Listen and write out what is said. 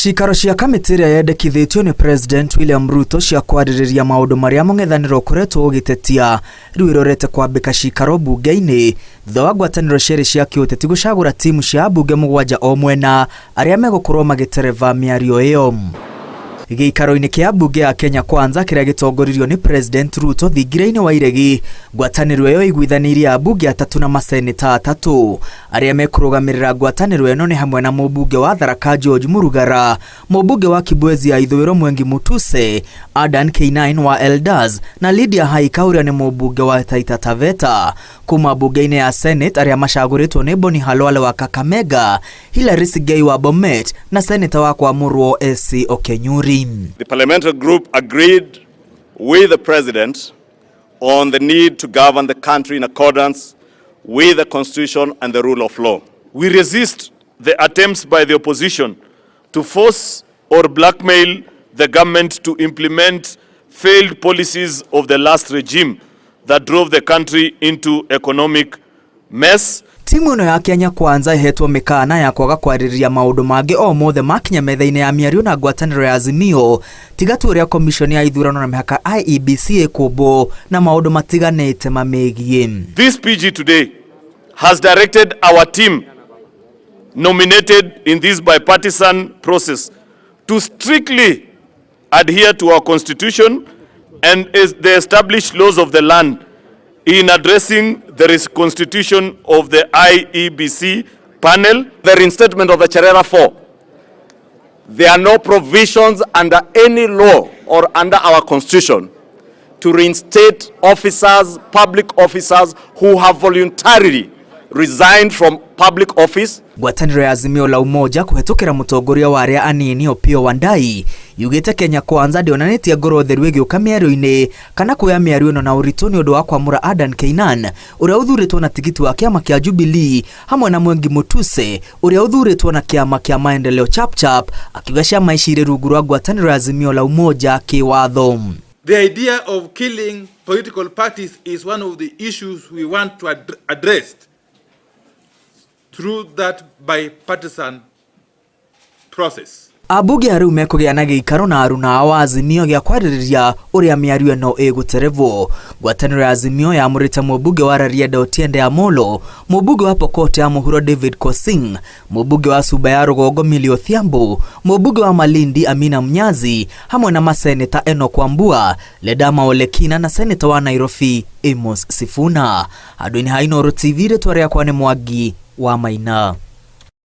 Cikaro cia kamĩtĩ ĩrĩa yendekithĩtio nĩ President William Ruto cia kwarĩrĩria maũndũ marĩa mũng'ethanĩro ũkoretwo ũgĩtetia rĩu ĩrorete kwambĩka cikaro bunge-inĩ thutha wa ngwatanĩro cierĩ cia kĩũteti gũcagũra timu cia bunge mũgwanja o mwena arĩa megũkorwo magĩtereva mĩario ĩyo. Gĩikaro-inĩ kĩa bunge ya Kenya Kwanza kĩrĩa gĩtongoririo nĩ President Ruto thingira-inĩ wa iregi, ngwatanĩro ĩyo ĩiguithanirie abunge atatu na maseneta atatu. Arĩa mekũrũgamĩrĩra ngwatanĩro ĩno nĩ hamwe na mũbunge wa Tharaka George Murugara, mũbunge wa Kibwezi ya ithũĩro Mwengi Mutuse, Adan Keynan wa Elders na Lydia Haika ũrĩa nĩ mũbunge wa Taita Taveta. Kuma bunge-inĩ ya Senate arĩa macagũrĩtwo nĩ Boni Halwale wa Kakamega, Hilary Sigei wa Bomet na seneta wa kwamũrwo SC Okenyuri. The parliamentary group agreed with the President on the need to govern the country in accordance with the Constitution and the rule of law. We resist the attempts by the opposition to force or blackmail the government to implement failed policies of the last regime that drove the country into economic mess. Timu ĩno ya Kenya Kwanza ihetwo mĩkana ya kwaga kwarĩrĩria maũndũ mangĩ o mothe makinya metha-inĩ ya mĩario na ngwatanĩro ya Azimio, tiga tu ũrĩa komishoni ya ithurano na mĩhaka IEBC ĩkũmbwo na maũndũ matiganĩte mamĩgiĩ. This PG today has directed our team nominated in this bipartisan process to strictly adhere to our constitution and the established laws of the land in addressing the reconstitution of the IEBC panel. The reinstatement of the Cherera 4. There are no provisions under any law or under our constitution to reinstate officers, public officers who have voluntarily resigned from public office. Ngwatanĩro ya Azimio la Umoja kũhetũkĩra mũtongoria wa arĩa anini Opiyo Wandayi yugĩte Kenya Kwanza ndĩonanĩtie ngoro theru ĩgĩũka mĩario-inĩ kana kuoya mĩario ĩno na ũritũ nĩ ũndũ wa kwamũra Adan Keynan ũrĩa ũthurĩtwo na tigiti wa kĩama kĩa Jubilee hamwe na Mwengi Mutuse ũrĩa ũthurĩtwo na kĩama kĩa Maendeleo Chapchap, akiuga ciama ici irĩ rungu rwa ngwatanĩro ya Azimio la Umoja kĩwatho. The idea of killing political parties is one of the issues we want to address through that bipartisan process. Abunge arĩu mekũgĩa na gĩikaro na aruna wa Azimio gĩa kwarĩrĩria ũrĩa mĩario ĩno ĩgũterevwo. Ngwatanĩro ya Azimio yamũrĩte mũbunge wa Rarieda Otiende Amolo, mũbunge wa Pokot ya mũhuro David Kosing, mũbunge wa Suba ya Rũgongo Millie Odhiambo, mũbunge wa Malindi Amina Mnyazi hamwe na maseneta Enoch Wambua, Ledama Olekina na seneta wa Nairobi Amos Sifuna. Handũ-inĩ ha Inooro TV rĩtwa rĩakwa nĩ Mwangi wa Maina.